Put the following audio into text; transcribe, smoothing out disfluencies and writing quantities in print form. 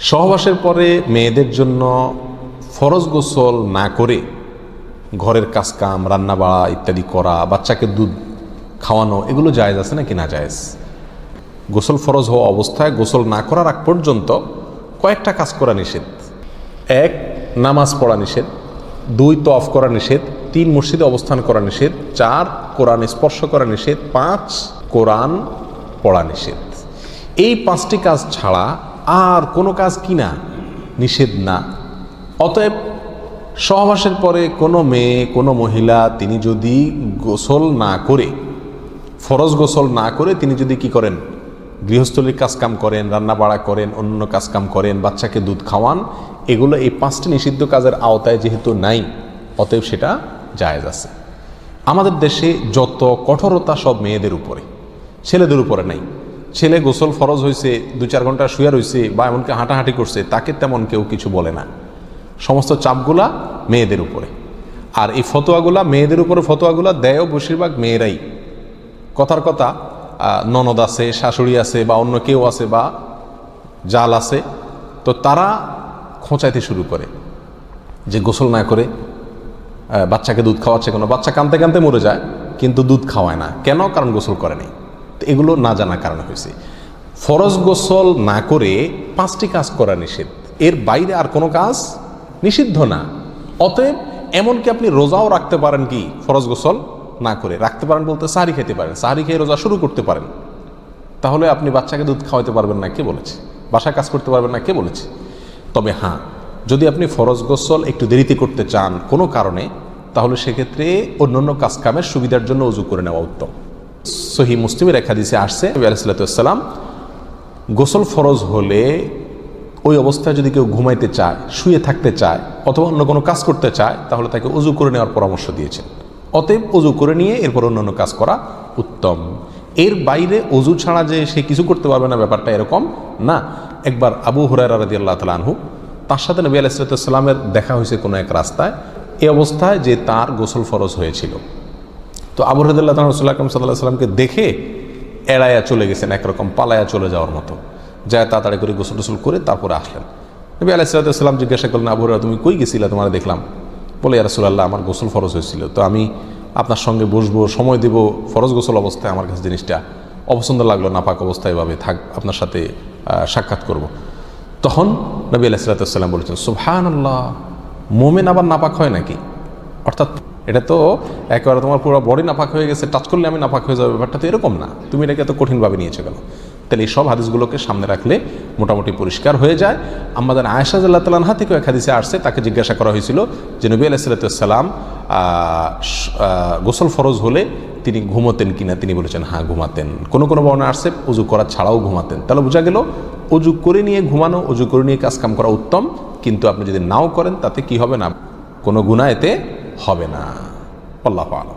সহবাসের পরে মেয়েদের জন্য ফরজ গোসল না করে ঘরের কাজকাম, রান্না বাড়া ইত্যাদি করা, বাচ্চাকে দুধ খাওয়ানো, এগুলো জায়েজ আছে নাকি না জায়েজ? গোসল ফরজ হওয়া অবস্থায় গোসল না করার আগ পর্যন্ত কয়েকটা কাজ করা নিষেধ। 1, নামাজ পড়া নিষেধ। 2, তওয়াফ করা নিষেধ। 3, মসজিদে অবস্থান করা নিষেধ। 4, কোরআন স্পর্শ করা নিষেধ। 5, কোরআন পড়া নিষেধ। এই 5টি কাজ ছাড়া আর কোনো কাজ কিনা নিষেধ না। অতএব সহবাসের পরে কোনো মেয়ে, কোনো মহিলা তিনি যদি গোসল না করে, ফরজ গোসল না করে তিনি যদি কি করেন, গৃহস্থলীর কাজকাম করেন, রান্না বাড়া করেন, অন্য কাজকাম করেন, বাচ্চাকে দুধ খাওয়ান, এগুলো এই 5টি নিষিদ্ধ কাজের আওতায় যেহেতু নাই, অতএব সেটা জায়েজ আছে। আমাদের দেশে যত কঠোরতা সব মেয়েদের উপরে, ছেলেদের উপরে নাই। ছেলে গোসল ফরজ হয়েছে, 2-4 ঘন্টা শুয়ে রয়েছে বা এমনকি হাঁটাহাঁটি করছে, তাকে তেমন কেউ কিছু বলে না। সমস্ত চাপগুলা মেয়েদের উপরে। আর এই ফতোয়াগুলা মেয়েদের উপরে, ফতোয়াগুলা দেয়ও বেশিরভাগ মেয়েরাই। কথার কথা, ননদ আছে, শাশুড়ি আছে বা অন্য কেউ আছে বা জাল আছে, তো তারা খোঁচাইতে শুরু করে যে গোসল না করে বাচ্চাকে দুধ খাওয়াচ্ছে। কোনো বাচ্চা কাঁদতে কাঁদতে মরে যায় কিন্তু দুধ খাওয়ায় না, কেন? কারণ গোসল করে নাই। তো এগুলো না জানার কারণে হয়েছে। ফরজ গোসল না করে 5টি কাজ করা নিষেধ, এর বাইরে আর কোনো কাজ নিষিদ্ধ না। অতএব এমনকি আপনি রোজাও রাখতে পারেন, কি ফরজ গোসল না করে রাখতে পারেন বলতে সাহারি খেতে পারেন, সাহারি খেয়ে রোজা শুরু করতে পারেন। তাহলে আপনি বাচ্চাকে দুধ খাওয়াতে পারবেন না, কে বলেছে? বাসায় কাজ করতে পারবেন না, কে বলেছে? তবে হ্যাঁ, যদি আপনি ফরজ গোসল একটু দেরিতে করতে চান কোনো কারণে, তাহলে সেক্ষেত্রে অন্যান্য কাজকামের সুবিধার জন্য ওযু করে নেওয়া উত্তম। সহিহ মুসলিমের এক হাদিসে আসছে, নবী আলাইহিস সালাতু ওয়াস সালাম গোসল ফরজ হলে ওই অবস্থায় যদি কেউ ঘুমাইতে চায়, শুয়ে থাকতে চায় অথবা অন্য কোনো কাজ করতে চায়, তাহলে তাকে ওযু করে নেওয়ার পরামর্শ দিয়েছেন। অতএব ওযু করে নিয়ে এরপর অন্যান্য কাজ করা উত্তম। এর বাইরে ওযু ছাড়া যে সে কিছু করতে পারবে না, ব্যাপারটা এরকম না। একবার আবু হুরায়রা রাদিয়াল্লাহু তাআলা আনহু, তার সাথে নবী আলাইহিস সালাতু ওয়াস সালামের দেখা হয়েছে কোনো এক রাস্তায়, এই অবস্থায় যে তার গোসল ফরজ হয়েছিল। তো আবু হুরায়রা রাদিয়াল্লাহু তাআলা রাসূলুল্লাহ সাল্লাল্লাহু আলাইহি ওয়াসাল্লামকে দেখে এড়াইয়া চলে গেছেন, একরকম পালায়া চলে যাওয়ার মতো, যায় তাড়াতাড়ি করে গোসল টোসল করে তারপরে আসলেন। নবী আলাইহিস সালাতু ওয়াস সালাম জিজ্ঞাসা করলেন, আবু হুরায়রা তুমি কই গেছিলা, তোমার দেখলাম? বলে, ইয়া রাসূলুল্লাহ, আমার গোসল ফরজ হয়েছিল, তো আমি আপনার সঙ্গে বসবো, সময় দেব, ফরজ গোসল অবস্থায় আমার কাছে জিনিসটা অপছন্দ লাগলো, নাপাক অবস্থায় এভাবে থাক, আপনার সাথে সাক্ষাৎ করব। তখন নবী আলাইহিস সালাতু ওয়াস সালাম বলেছেন, সুবহানাল্লাহ, মোমেন আবার নাপাক হয় নাকি? অর্থাৎ এটা তো একেবারে তোমার পুরো বডি নাপাক হয়ে গেছে, টাচ করলে আমি নাপাক হয়ে যাবে, ব্যাপারটা তো এরকম না, তুমি এটাকে এত কঠিনভাবে নিয়েছো কেন? তাহলে এই সব হাদিসগুলোকে সামনে রাখলে মোটামুটি পরিষ্কার হয়ে যায়। আমাদের আয়েশা রাদিয়াল্লাহু তাআলা আনহা থেকে এক হাদিসে আসছে, তাকে জিজ্ঞাসা করা হয়েছিল যে নবী আলাইহিস সালাতু ওয়াস সালাম গোসল ফরজ হলে তিনি ঘুমাতেন কিনা? তিনি বলেছেন হ্যাঁ ঘুমাতেন। কোনো কোনো বর্ণনা আসছে ওযু করা ছাড়াও ঘুমাতেন। তাহলে বোঝা গেল ওযু করে নিয়ে ঘুমানো, ওযু করে নিয়ে কাজকাম করা উত্তম, কিন্তু আপনি যদি নাও করেন তাতে কি হবে না, কোনো গুনাহ এতে হবে না। আল্লাহু আ'লাম।